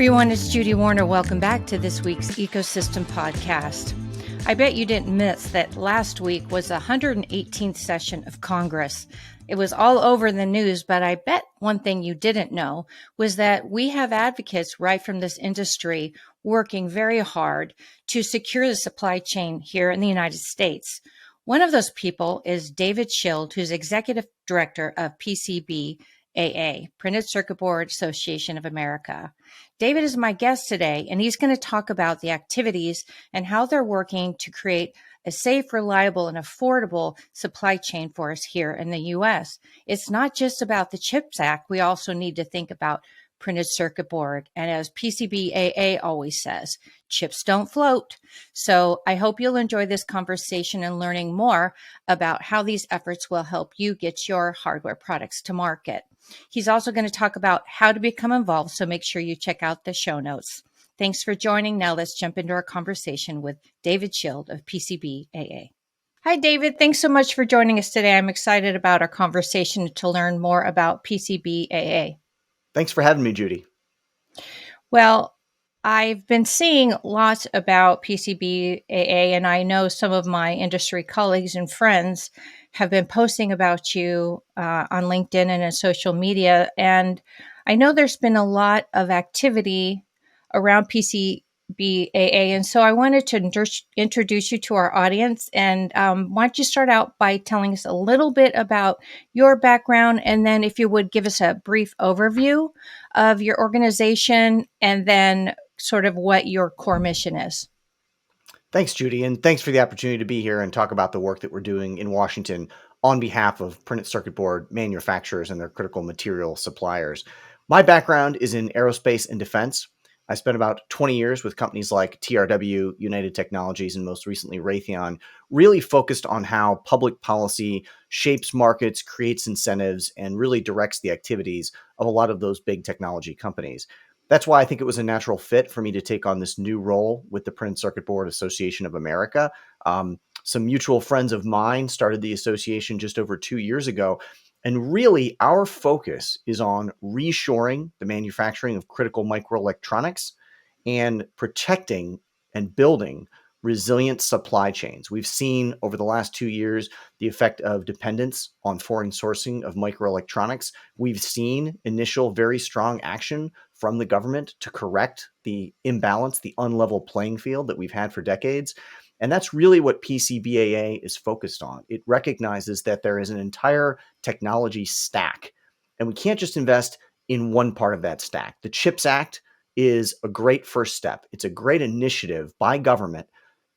everyone, it's Judy Warner. Welcome back to this week's Ecosystem Podcast. I bet you didn't miss that last week was the 118th session of Congress. It was all over the news, but I bet one thing you didn't know was that we have advocates right from this industry working very hard to secure the supply chain here in the United States. One of those people is David Schild, who's Executive Director of PCBAA, Printed Circuit Board Association of America. David is my guest today, and he's going to talk about the activities and how they're working to create a safe, reliable, and affordable supply chain for us here in the U.S. It's not just about the CHIPS Act. We also need to think about printed circuit board. And as PCBAA always says, chips don't float. So I hope you'll enjoy this conversation and learning more about how these efforts will help you get your hardware products to market. He's also going to talk about how to become involved, so make sure you check out the show notes. Thanks for joining. Now let's jump into our conversation with David Schild of PCBAA. Hi, David. Thanks so much for joining us today. I'm excited about our conversation to learn more about PCBAA. Thanks for having me, Judy. Well, I've been seeing lots about PCBAA, and I know some of my industry colleagues and friends have been posting about you on LinkedIn and in social media. And I know there's been a lot of activity around PCBAA. And so I wanted to introduce you to our audience. And why don't you start out by telling us a little bit about your background, and then if you would give us a brief overview of your organization, and then sort of what your core mission is. Thanks, Judy. And thanks for the opportunity to be here and talk about the work that we're doing in Washington on behalf of printed circuit board manufacturers and their critical material suppliers. My background is in aerospace and defense. I spent about 20 years with companies like TRW, United Technologies, and most recently Raytheon, really focused on how public policy shapes markets, creates incentives, and really directs the activities of a lot of those big technology companies. That's why I think it was a natural fit for me to take on this new role with the Printed Circuit Board Association of America. Some mutual friends of mine started the association just over 2 years ago. And really, our focus is on reshoring the manufacturing of critical microelectronics and protecting and building resilient supply chains. We've seen over the last 2 years the effect of dependence on foreign sourcing of microelectronics. We've seen initial very strong action from the government to correct the imbalance, the unlevel playing field that we've had for decades. And that's really what PCBAA is focused on. It recognizes that there is an entire technology stack, and we can't just invest in one part of that stack. The CHIPS Act is a great first step. It's a great initiative by government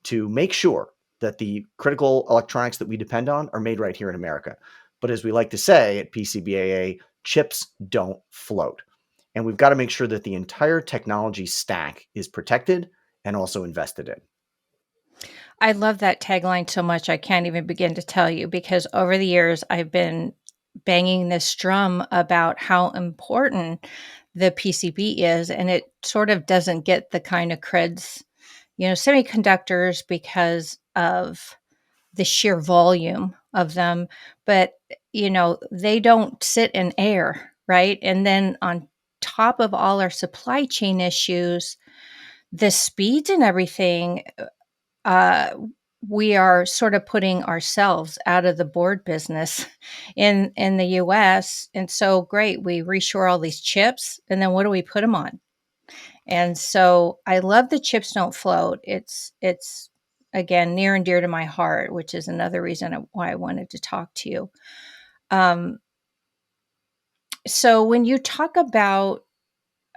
to make sure that the critical electronics that we depend on are made right here in America. But as we like to say at PCBAA, chips don't float. And we've got to make sure that the entire technology stack is protected and also invested in. I love that tagline so much, I can't even begin to tell you, because over the years, I've been banging this drum about how important the PCB is, and it sort of doesn't get the kind of creds, semiconductors, because of the sheer volume of them, but, they don't sit in air, right? And then on top of all our supply chain issues, the speeds and everything, we are sort of putting ourselves out of the board business in the U.S. And so great, we reshore all these chips, and then what do we put them on? And so I love the chips don't float. It's again near and dear to my heart, which is another reason why I wanted to talk to you. So when you talk about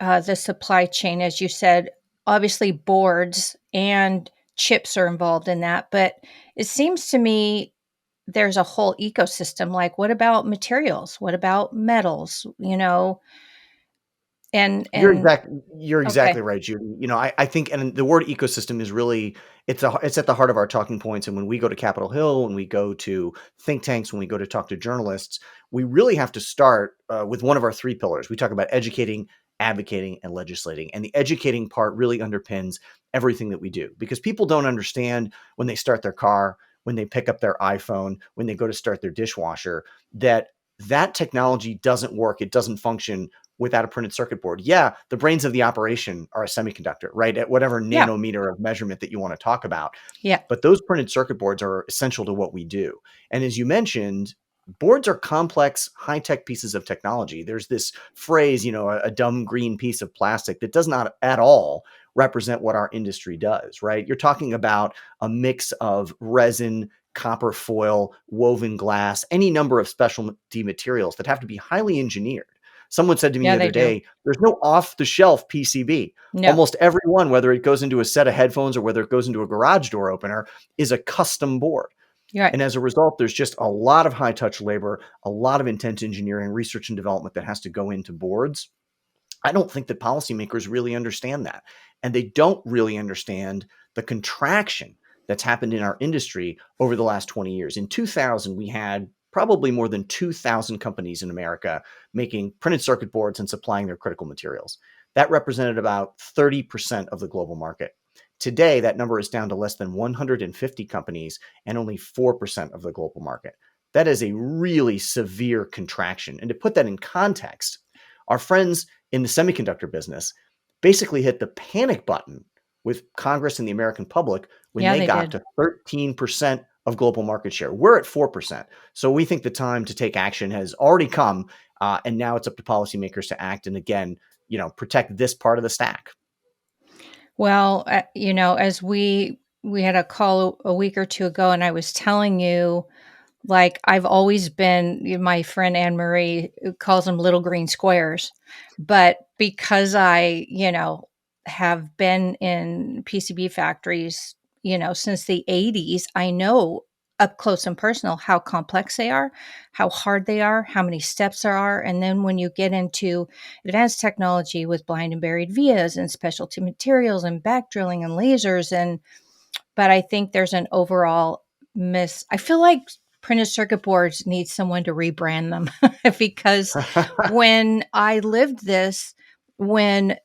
the supply chain, as you said, obviously boards and chips are involved in that, but it seems to me there's a whole ecosystem. Like, what about materials? What about metals? And You're exactly okay. right, Judy. I think, and the word ecosystem is really, it's at the heart of our talking points. And when we go to Capitol Hill, when we go to think tanks, when we go to talk to journalists, we really have to start with one of our three pillars. We talk about educating, advocating, and legislating. And the educating part really underpins everything that we do, because people don't understand when they start their car, when they pick up their iPhone, when they go to start their dishwasher, that technology doesn't work. It doesn't function without a printed circuit board. Yeah, the brains of the operation are a semiconductor, right? At whatever Yeah. nanometer of measurement that you want to talk about. Yeah. But those printed circuit boards are essential to what we do. And as you mentioned, boards are complex, high-tech pieces of technology. There's this phrase, a dumb green piece of plastic that does not at all represent what our industry does, right? You're talking about a mix of resin, copper foil, woven glass, any number of specialty materials that have to be highly engineered. Someone said to me Yeah, the they other do. day, there's no off-the-shelf PCB. No. Almost every one, whether it goes into a set of headphones or whether it goes into a garage door opener, is a custom board. You're right. And as a result, there's just a lot of high-touch labor, a lot of intense engineering, research and development that has to go into boards. I don't think that policymakers really understand that. And they don't really understand the contraction that's happened in our industry over the last 20 years. In 2000, we had probably more than 2,000 companies in America making printed circuit boards and supplying their critical materials. That represented about 30% of the global market. Today, that number is down to less than 150 companies and only 4% of the global market. That is a really severe contraction. And to put that in context, our friends in the semiconductor business basically hit the panic button with Congress and the American public when Yeah, they they got did. to 13% of global market share. We're at 4%. So we think the time to take action has already come. And now it's up to policymakers to act and again, protect this part of the stack. Well, as we had a call a week or two ago, and I was telling you, like, I've always been, my friend Anne Marie calls them little green squares, but because I, have been in PCB factories, since the 80s, I know up close and personal how complex they are, how hard they are, how many steps there are. And then when you get into advanced technology with blind and buried vias and specialty materials and back drilling and lasers, but I think there's an overall I feel like printed circuit boards need someone to rebrand them because when I lived this, when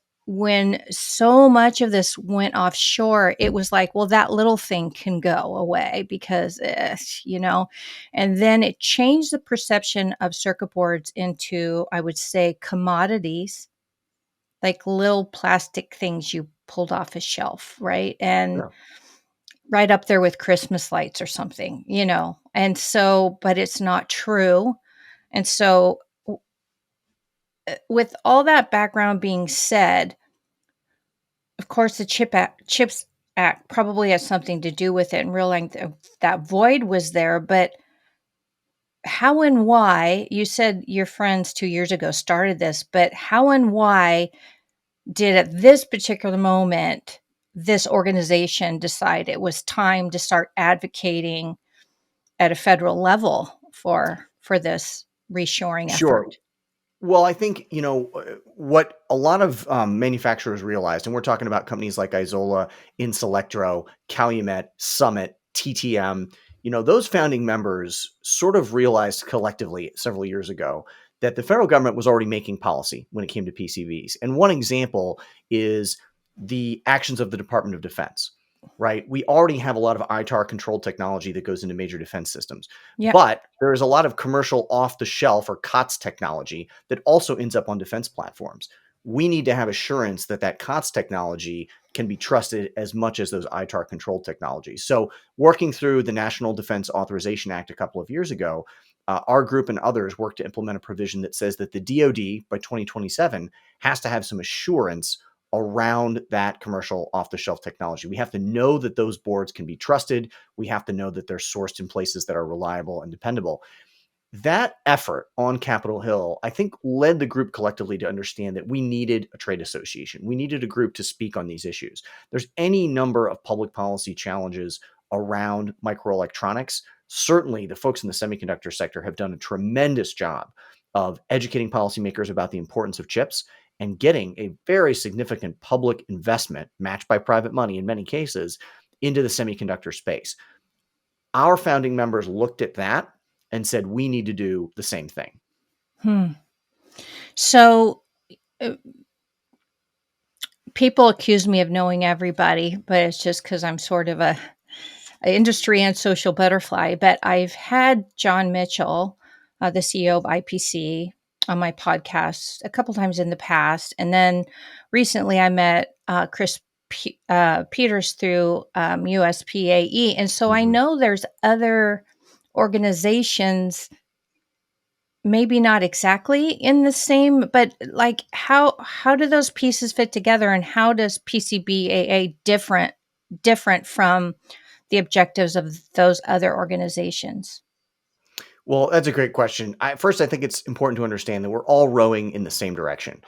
so much of this went offshore, it was like, well, that little thing can go away because, and then it changed the perception of circuit boards into, I would say, commodities, like little plastic things you pulled off a shelf, right? And Yeah. right up there with Christmas lights or something, And so, but it's not true. And so, with all that background being said, of course, the Chips Act probably has something to do with it, and realizing that void was there. But how and why? You said your friends 2 years ago started this, but how and why did at this particular moment this organization decide it was time to start advocating at a federal level for this reshoring Sure. effort? Well, I think, what a lot of manufacturers realized, and we're talking about companies like Isola, Inselectro, Calumet, Summit, TTM, those founding members sort of realized collectively several years ago that the federal government was already making policy when it came to PCBs. And one example is the actions of the Department of Defense, right? We already have a lot of ITAR controlled technology that goes into major defense systems. Yeah. But there is a lot of commercial off the shelf or COTS technology that also ends up on defense platforms. We need to have assurance that that COTS technology can be trusted as much as those ITAR controlled technologies. So working through the National Defense Authorization Act a couple of years ago, our group and others worked to implement a provision that says that the DoD by 2027 has to have some assurance around that commercial off-the-shelf technology. We have to know that those boards can be trusted. We have to know that they're sourced in places that are reliable and dependable. That effort on Capitol Hill, I think, led the group collectively to understand that we needed a trade association. We needed a group to speak on these issues. There's any number of public policy challenges around microelectronics. Certainly, the folks in the semiconductor sector have done a tremendous job of educating policymakers about the importance of chips and getting a very significant public investment, matched by private money in many cases, into the semiconductor space. Our founding members looked at that and said, we need to do the same thing. So people accuse me of knowing everybody, but it's just because I'm sort of a industry and social butterfly. But I've had John Mitchell, the CEO of IPC, on my podcast a couple times in the past. And then recently I met Chris Peters through USPAE. And so I Mhm. know there's other organizations, maybe not exactly in the same, but like how do those pieces fit together, and how does PCBAA different from the objectives of those other organizations? Well, that's a great question. First, I think it's important to understand that we're all rowing in the same direction.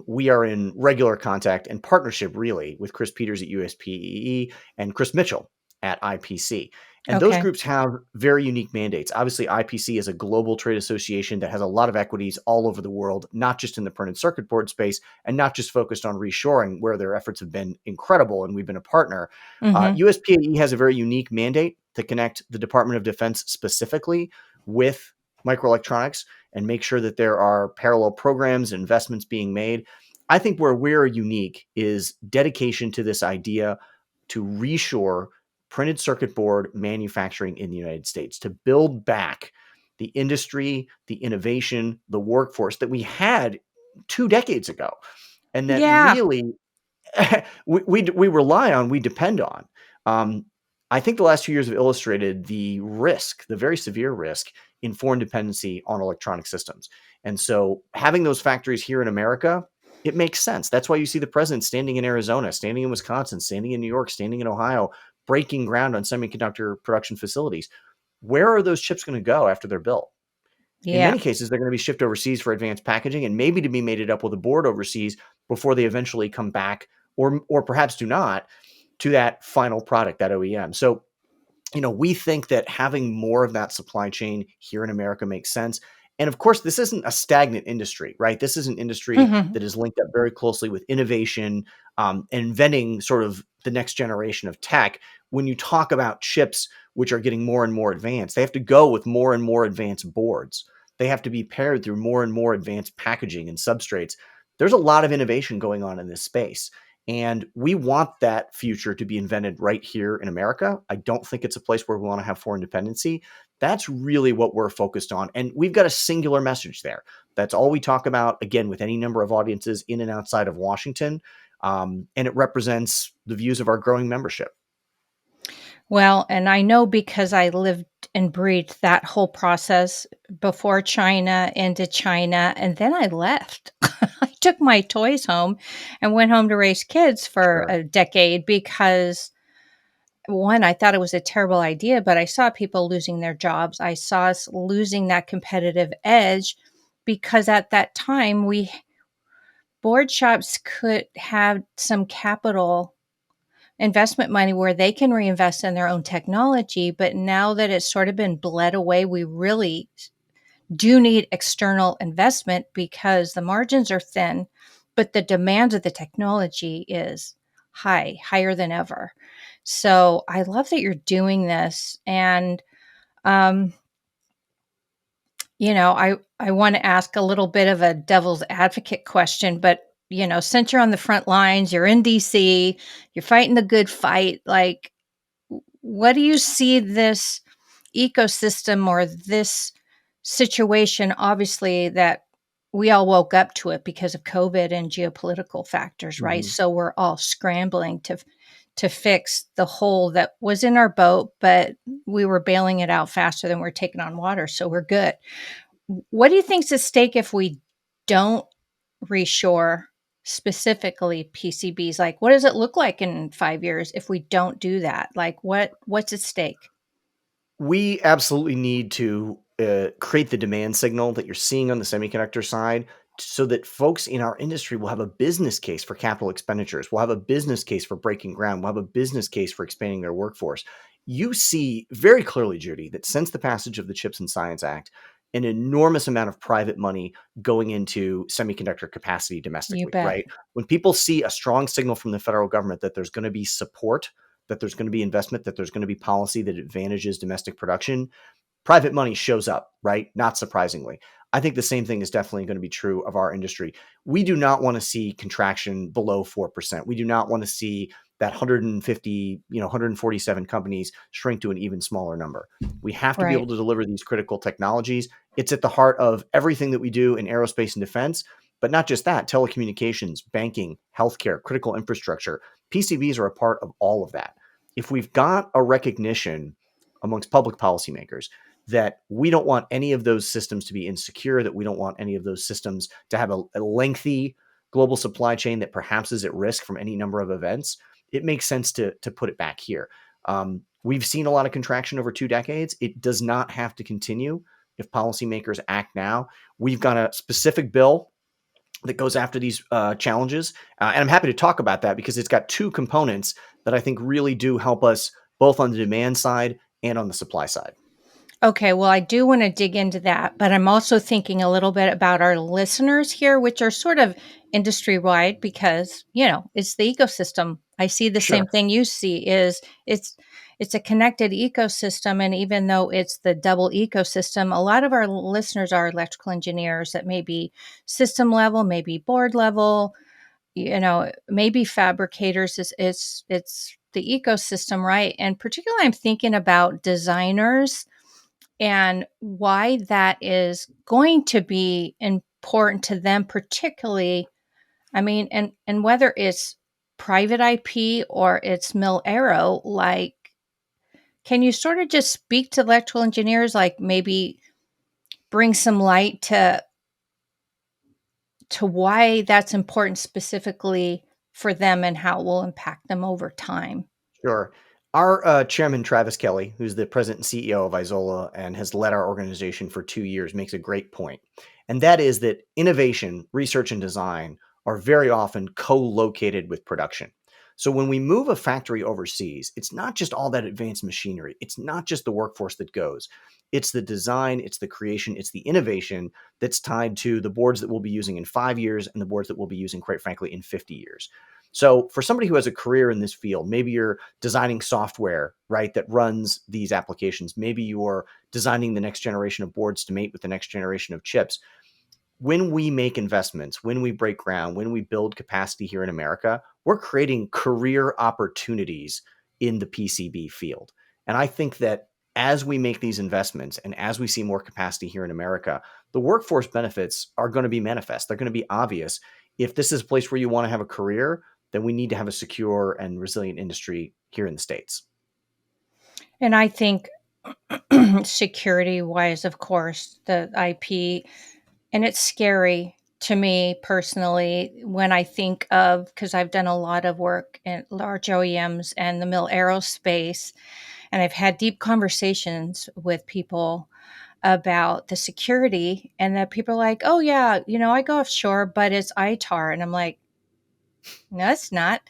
We are in regular contact and partnership, really, with Chris Peters at USPEE and Chris Mitchell at IPC. And those Okay. groups have very unique mandates. Obviously, IPC is a global trade association that has a lot of equities all over the world, not just in the printed circuit board space and not just focused on reshoring, where their efforts have been incredible and we've been a partner. Mm-hmm. USPAE has a very unique mandate to connect the Department of Defense specifically with microelectronics and make sure that there are parallel programs and investments being made. I think where we're unique is dedication to this idea to reshore printed circuit board manufacturing in the United States, to build back the industry, the innovation, the workforce that we had 2 decades ago, and that Yeah. really we rely on, we depend on. Um, I think the last 2 years have illustrated the risk, the very severe risk in foreign dependency on electronic systems. And so having those factories here in America, it makes sense. That's why you see the president standing in Arizona, standing in Wisconsin, standing in New York, standing in Ohio, breaking ground on semiconductor production facilities. Where are those chips going to go after they're built? In Yeah. many cases, they're going to be shipped overseas for advanced packaging and maybe to be mated up with a board overseas before they eventually come back, or perhaps do not, to that final product, that OEM. So, we think that having more of that supply chain here in America makes sense. And of course, this isn't a stagnant industry, right? This is an industry Mm-hmm. that is linked up very closely with innovation, and inventing sort of the next generation of tech. When you talk about chips, which are getting more and more advanced, they have to go with more and more advanced boards. They have to be paired through more and more advanced packaging and substrates. There's a lot of innovation going on in this space. And we want that future to be invented right here in America. I don't think it's a place where we want to have foreign dependency. That's really what we're focused on. And we've got a singular message there. That's all we talk about, again, with any number of audiences in and outside of Washington. And it represents the views of our growing membership. Well, and I know because I lived and breathed that whole process before China, into China, and then I left. I took my toys home and went home to raise kids for Sure. a decade because, one, I thought it was a terrible idea, but I saw people losing their jobs. I saw us losing that competitive edge because at that time, we board shops could have some capital investment money where they can reinvest in their own technology. But now that it's sort of been bled away, we really do need external investment because the margins are thin, but the demand of the technology is higher than ever. So I love that you're doing this. And, um, I want to ask a little bit of a devil's advocate question, but since you're on the front lines, you're in DC, you're fighting the good fight, like what do you see this ecosystem or this situation? Obviously, that we all woke up to it because of COVID and geopolitical factors, right? Mhm. So we're all scrambling to fix the hole that was in our boat, but we were bailing it out faster than we're taking on water, so we're good. What do you think's at stake if we don't reshore specifically PCBs? Like, what does it look like in 5 years if we don't do that? Like, what's at stake? We absolutely need to create the demand signal that you're seeing on the semiconductor side so that folks in our industry will have a business case for capital expenditures, will have a business case for breaking ground, will have a business case for expanding their workforce. You see very clearly, Judy, that since the passage of the Chips and Science Act, an enormous amount of private money going into semiconductor capacity You domestically, bet. right? When people see a strong signal from the federal government that there's going to be support, that there's going to be investment, that there's going to be policy that advantages domestic production, private money shows up, right? Not surprisingly. I think the same thing is definitely going to be true of our industry. We do not want to see contraction below 4%. We do not want to see that 150, 147 companies shrink to an even smaller number. We have to be able Right. to deliver these critical technologies. It's at the heart of everything that we do in aerospace and defense, but not just that, telecommunications, banking, healthcare, critical infrastructure. PCBs are a part of all of that. If we've got a recognition amongst public policymakers that we don't want any of those systems to be insecure, that we don't want any of those systems to have a lengthy global supply chain that perhaps is at risk from any number of events, it makes sense to put it back here. We've seen a lot of contraction over 2 decades. It does not have to continue if policymakers act now. We've got a specific bill that goes after these challenges. And I'm happy to talk about that because it's got 2 components that I think really do help us both on the demand side and on the supply side. Okay, well, I do want to dig into that, but I'm also thinking a little bit about our listeners here, which are sort of industry wide because, it's the ecosystem. I see the Sure. same thing you see is it's a connected ecosystem, and even though it's the double ecosystem, a lot of our listeners are electrical engineers that may be system level, maybe board level, maybe fabricators. It's the ecosystem, right? And particularly I'm thinking about designers and why that is going to be important to them, particularly. I mean, and whether it's private IP or it's mil aero, like, can you sort of just speak to electrical engineers, like maybe bring some light to why that's important specifically for them and how it will impact them over time? Sure. Our chairman, Travis Kelly, who's the president and CEO of Isola and has led our organization for 2 years, makes a great point. And that is that innovation, research, and design are very often co-located with production. So when we move a factory overseas, it's not just all that advanced machinery. It's not just the workforce that goes. It's the design, it's the creation, it's the innovation that's tied to the boards that we'll be using in 5 years and the boards that we'll be using, quite frankly, in 50 years. So for somebody who has a career in this field, maybe you're designing software, right, that runs these applications. Maybe you're designing the next generation of boards to mate with the next generation of chips. When we make investments, when we break ground, when we build capacity here in America, we're creating career opportunities in the PCB field. And I think that as we make these investments and as we see more capacity here in America, the workforce benefits are going to be manifest. They're going to be obvious. If this is a place where you want to have a career, then we need to have a secure and resilient industry here in the States. And I think security wise, of course, the IP, and it's scary to me personally when I think of, because I've done a lot of work in large OEMs and the mil aerospace, and I've had deep conversations with people about the security, and that people are like, oh yeah, I go offshore, but it's ITAR. And I'm like, no, it's not.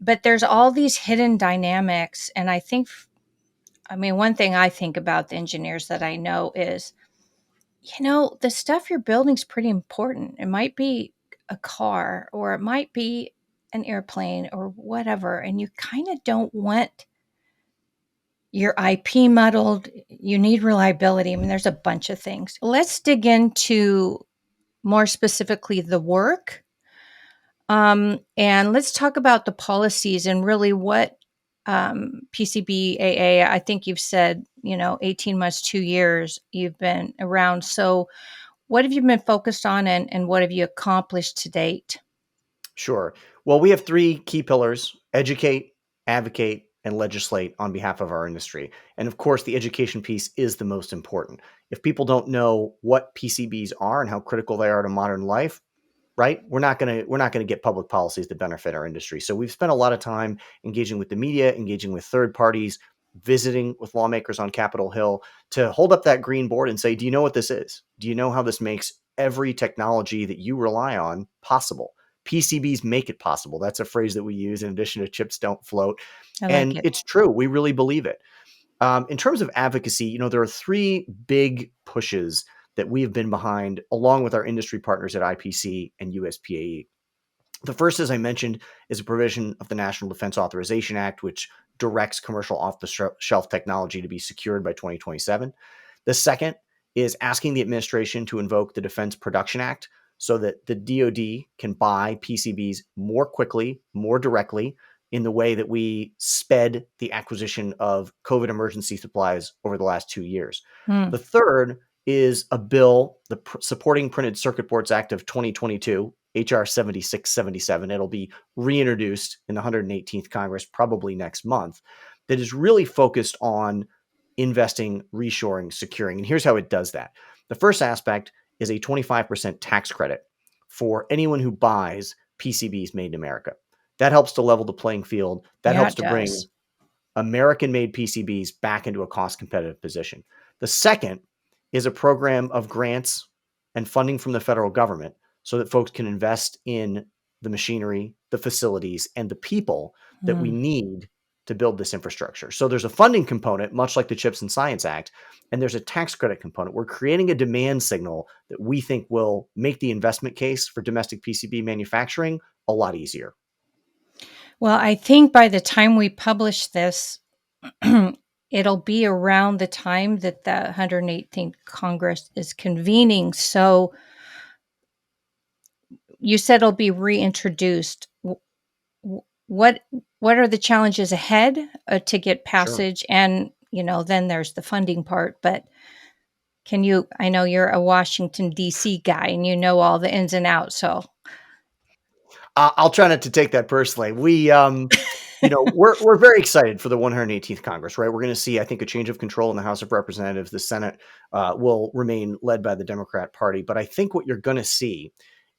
But there's all these hidden dynamics. And I mean, one thing I think about the engineers that I know is, the stuff you're building is pretty important. It might be a car or it might be an airplane or whatever. And you kind of don't want your IP muddled. You need reliability. I mean, there's a bunch of things. Let's dig into more specifically the work. And let's talk about the policies and really what PCBAA, I think you've said, 18 months, 2 years, you've been around. So, what have you been focused on and what have you accomplished to date? Sure. Well, we have 3 key pillars: educate, advocate, and legislate on behalf of our industry. And of course, the education piece is the most important. If people don't know what PCBs are and how critical they are to modern life, right? We're not going to get public policies that benefit our industry. So we've spent a lot of time engaging with the media, engaging with third parties, visiting with lawmakers on Capitol Hill to hold up that green board and say, do you know what this is? Do you know how this makes every technology that you rely on possible? PCBs make it possible. That's a phrase that we use in addition to chips don't float. I like And it. it's true. We really believe it. In terms of advocacy, there are 3 big pushes that we have been behind, along with our industry partners at IPC and USPAE. The first, as I mentioned, is a provision of the National Defense Authorization Act, which directs commercial off-the-shelf technology to be secured by 2027. The second is asking the administration to invoke the Defense Production Act so that the DoD can buy PCBs more quickly, more directly, in the way that we sped the acquisition of COVID emergency supplies over the last 2 years. Hmm. The third is a bill, the Supporting Printed Circuit Boards Act of 2022, HR 7677. It'll be reintroduced in the 118th Congress probably next month, that is really focused on investing, reshoring, securing. And here's how it does that. The first aspect is a 25% tax credit for anyone who buys PCBs made in America. That helps to level the playing field. That Yeah, helps it to bring does. American-made PCBs back into a cost-competitive position. The second is a program of grants and funding from the federal government so that folks can invest in the machinery, the facilities, and the people that we Hmm. need to build this infrastructure. So there's a funding component, much like the CHIPS and Science Act, and there's a tax credit component. We're creating a demand signal that we think will make the investment case for domestic PCB manufacturing a lot easier. Well, I think by the time we publish this, it'll be around the time that the 118th Congress is convening. So you said it'll be reintroduced. What what are the challenges ahead to get Sure. passage? And then there's the funding part. But can you? I know you're a Washington D.C. guy, and you know all the ins and outs. So I'll try not to take that personally. We're very excited for the 118th Congress, right? We're going to see, I think, a change of control in the House of Representatives. The Senate will remain led by the Democrat Party, but I think what you're going to see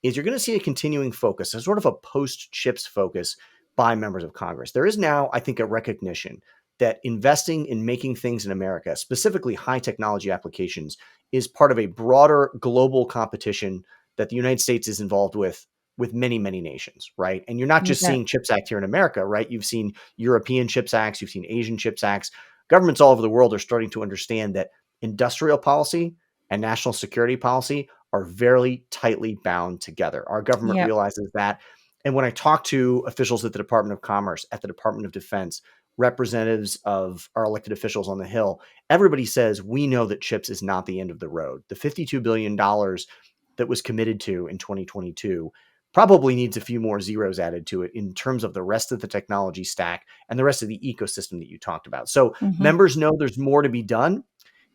is you're going to see a continuing focus, a sort of a post-chips focus by members of Congress. There is now, I think, a recognition that investing in making things in America, specifically high technology applications, is part of a broader global competition that the United States is involved with many, many nations, right? And you're not you just bet. seeing CHIPS Act here in America, right? You've seen European CHIPS Acts, you've seen Asian CHIPS Acts. Governments all over the world are starting to understand that industrial policy and national security policy are very tightly bound together. Our government Yep. realizes that. And when I talk to officials at the Department of Commerce, at the Department of Defense, representatives of our elected officials on the Hill, everybody says, we know that chips is not the end of the road. The $52 billion that was committed to in 2022 probably needs a few more zeros added to it in terms of the rest of the technology stack and the rest of the ecosystem that you talked about. So Hmm. members know there's more to be done.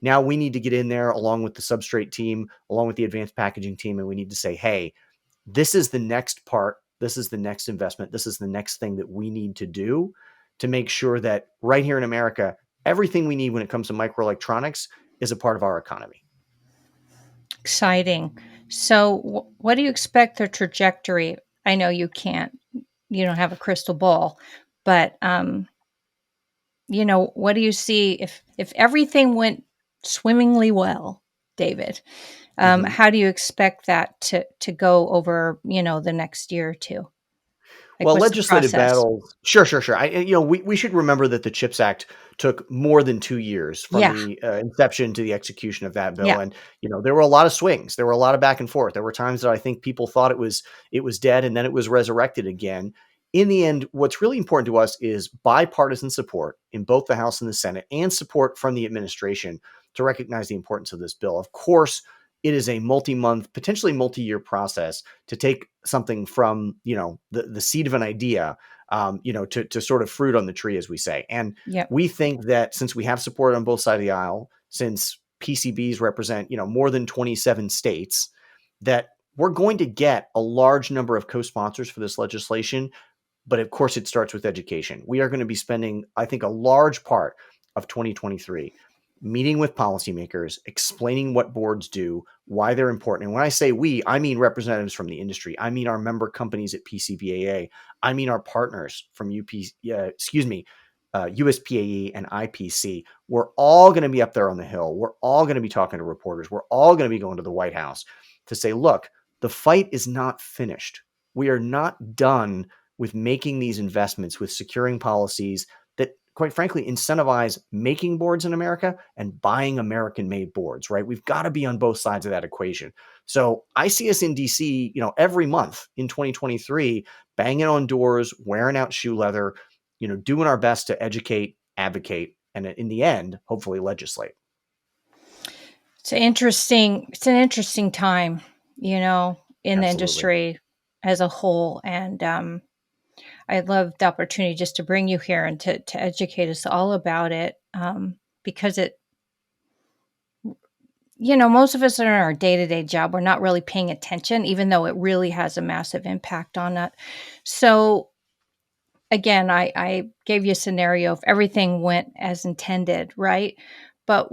Now we need to get in there along with the substrate team, along with the advanced packaging team, and we need to say, hey, this is the next part. This is the next investment. This is the next thing that we need to do to make sure that right here in America, everything we need when it comes to microelectronics is a part of our economy. Exciting. So, what do you expect the trajectory? I know you can't. You don't have a crystal ball, but what do you see if everything went swimmingly well, David? Mhm. How do you expect that to go over the next year or two? Like, Well, what's the legislative process? battles. Sure, sure, sure. We should remember that the CHIPS Act took more than 2 years from Yeah, the inception to the execution of that bill, yeah. and there were a lot of swings. There were a lot of back and forth. There were times that I think people thought it was dead, and then it was resurrected again. In the end, what's really important to us is bipartisan support in both the House and the Senate, and support from the administration to recognize the importance of this bill. Of course, it is a multi-month, potentially multi-year process to take something from the seed of an idea to sort of fruit on the tree, as we say. And Yep. we think that since we have support on both sides of the aisle, since PCBs represent more than 27 states, that we're going to get a large number of co-sponsors for this legislation. But of course, it starts with education. We are going to be spending, I think, a large part of 2023 meeting with policymakers, explaining what boards do, why they're important. And when I say we, I mean representatives from the industry. I mean our member companies at PCBAA. I mean our partners from USPAE and IPC. We're all going to be up there on the Hill. We're all going to be talking to reporters. We're all going to be going to the White House to say, look, the fight is not finished. We are not done with making these investments, with securing policies that, quite frankly, incentivize making boards in America and buying American-made boards, right? We've got to be on both sides of that equation. So I see us in DC, every month in 2023, banging on doors, wearing out shoe leather, doing our best to educate, advocate, and in the end, hopefully legislate. It's an interesting time, in the Absolutely. industry as a whole. And I'd love the opportunity just to bring you here and to educate us all about it, because most of us are in our day-to-day job. We're not really paying attention, even though it really has a massive impact on it. So again, I gave you a scenario if everything went as intended, right? But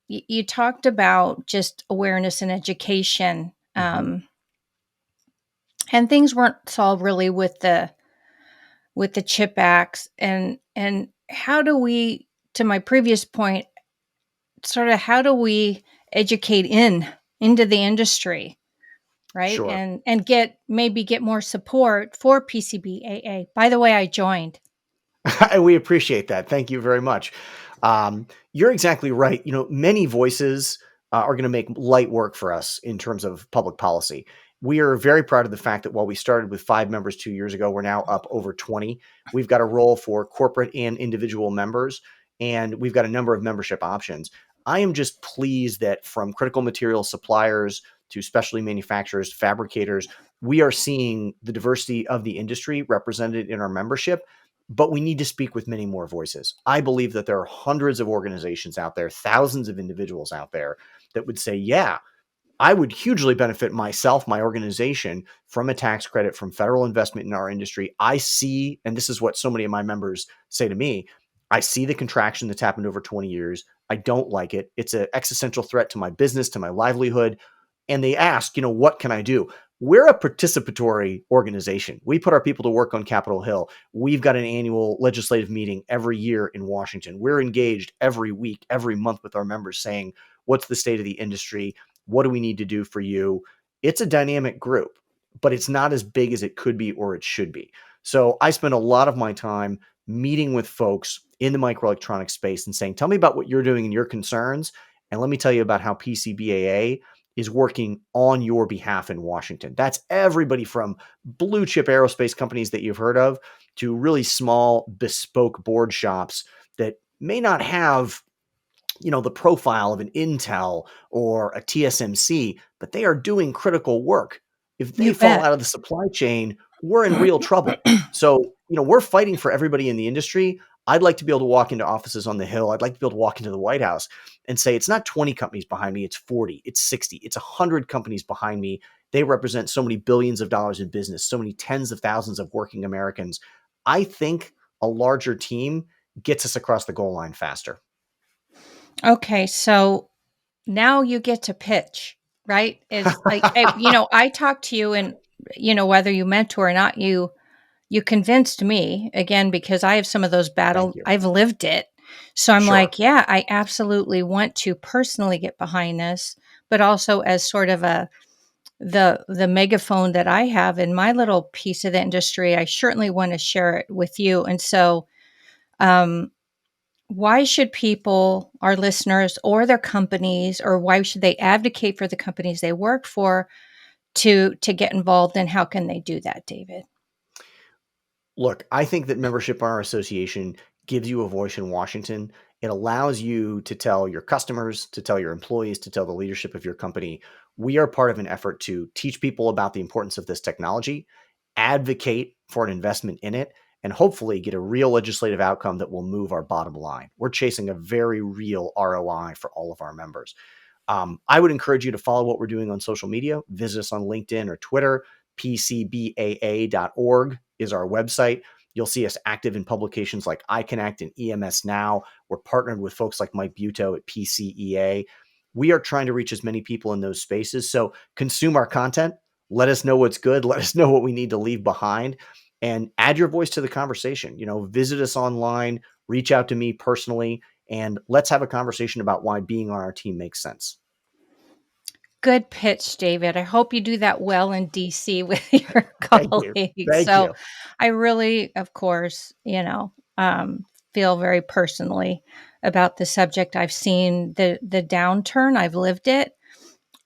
you talked about just awareness and education, Mhm. and things weren't solved really with the chip acts, and how do we, to my previous point, sort of how do we educate into the industry, right? Sure. And get more support for PCBAA. By the way, I joined. And we appreciate that. Thank you very much. You're exactly right. Many voices are going to make light work for us in terms of public policy. We are very proud of the fact that while we started with 5 members 2 years ago, we're now up over 20. We've got a role for corporate and individual members, and we've got a number of membership options. I am just pleased that from critical material suppliers to specialty manufacturers, fabricators, we are seeing the diversity of the industry represented in our membership, but we need to speak with many more voices. I believe that there are hundreds of organizations out there, thousands of individuals out there that would say, yeah, I would hugely benefit myself, my organization, from a tax credit, from federal investment in our industry. I see, and this is what so many of my members say to me, I see the contraction that's happened over 20 years. I don't like it. It's an existential threat to my business, to my livelihood. And they ask, what can I do? We're a participatory organization. We put our people to work on Capitol Hill. We've got an annual legislative meeting every year in Washington. We're engaged every week, every month with our members saying, what's the state of the industry? What do we need to do for you? It's a dynamic group, but it's not as big as it could be or it should be. So I spend a lot of my time meeting with folks in the microelectronics space and saying, tell me about what you're doing and your concerns. And let me tell you about how PCBAA is working on your behalf in Washington. That's everybody from blue chip aerospace companies that you've heard of to really small bespoke board shops that may not have the profile of an Intel or a TSMC, but they are doing critical work. If they You fall bet. out of the supply chain, we're in real trouble. So, we're fighting for everybody in the industry. I'd like to be able to walk into offices on the Hill. I'd like to be able to walk into the White House and say, it's not 20 companies behind me, it's 40, it's 60, it's 100 companies behind me. They represent so many billions of dollars in business, so many tens of thousands of working Americans. I think a larger team gets us across the goal line faster. Okay, so now you get to pitch, right? Is like, I talked to you, and whether you meant to or not, you convinced me again, because I have some of those Thank you. I've lived it. So I'm Sure. like, yeah, I absolutely want to personally get behind this, but also as sort of the megaphone that I have in my little piece of the industry, I certainly want to share it with you. And so, um, why should people, our listeners or their companies, or why should they advocate for the companies they work for to get involved, and how can they do that, David? Look, I think that membership in our association gives you a voice in Washington. It allows you to tell your customers, to tell your employees, to tell the leadership of your company, we are part of an effort to teach people about the importance of this technology, advocate for an investment in it, and hopefully get a real legislative outcome that will move our bottom line. We're chasing a very real ROI for all of our members. I would encourage you to follow what we're doing on social media. Visit us on LinkedIn or Twitter. PCBAA.org is our website. You'll see us active in publications like iConnect and EMS Now. We're partnered with folks like Mike Buto at PCEA. We are trying to reach as many people in those spaces. So consume our content. Let us know what's good. Let us know what we need to leave behind, and add your voice to the conversation. Visit us online, reach out to me personally, and let's have a conversation about why being on our team makes sense. Good pitch, David. I hope you do that well in DC with your Thank you. colleagues. Thank So you. I really, of course, feel very personally about the subject. I've seen the downturn. I've lived it.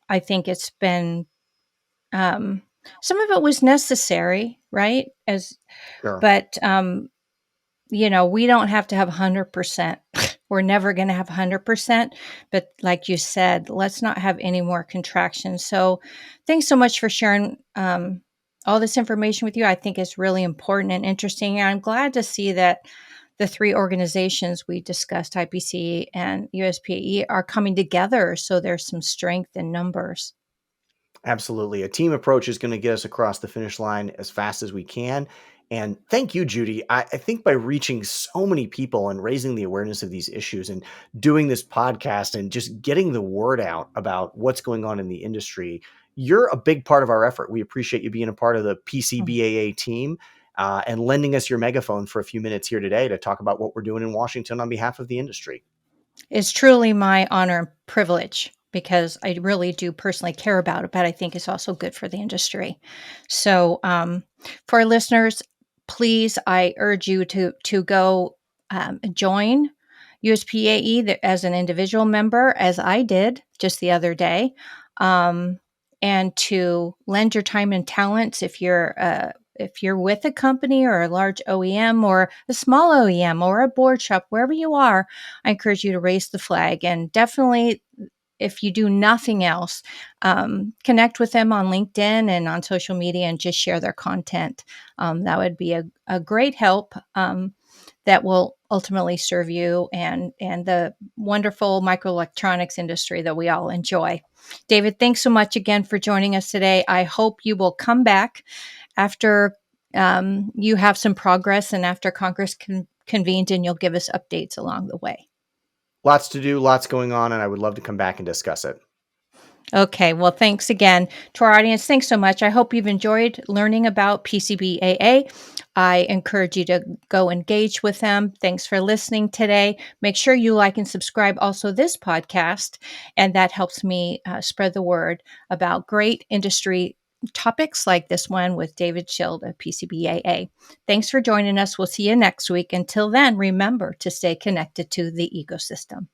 I think it's been, some of it was necessary, right? Sure. But we don't have to have 100%. We're never going to have 100%. But like you said, let's not have any more contractions. So thanks so much for sharing all this information with you. I think it's really important and interesting. And I'm glad to see that the three organizations we discussed, IPC and USPAE, are coming together. So there's some strength in numbers. Absolutely. A team approach is going to get us across the finish line as fast as we can. And thank you, Judy. I think by reaching so many people and raising the awareness of these issues and doing this podcast and just getting the word out about what's going on in the industry, you're a big part of our effort. We appreciate you being a part of the PCBAA team and lending us your megaphone for a few minutes here today to talk about what we're doing in Washington on behalf of the industry. It's truly my honor and privilege because I really do personally care about it, but I think it's also good for the industry. So, for our listeners, please, I urge you to go join USPAE as an individual member, as I did just the other day, and to lend your time and talents if you're with a company or a large OEM or a small OEM or a board shop, wherever you are. I encourage you to raise the flag, and definitely, if you do nothing else, connect with them on LinkedIn and on social media and just share their content. That would be a great help that will ultimately serve you and the wonderful microelectronics industry that we all enjoy. David, thanks so much again for joining us today. I hope you will come back after you have some progress and after Congress convened, and you'll give us updates along the way. Lots to do, lots going on, and I would love to come back and discuss it. Okay, well, thanks again to our audience. Thanks so much. I hope you've enjoyed learning about PCBAA. I encourage you to go engage with them. Thanks for listening today. Make sure you like and subscribe also this podcast, and that helps me spread the word about great industry topics like this one with David Schild of PCBAA. Thanks for joining us. We'll see you next week. Until then, remember to stay connected to the ecosystem.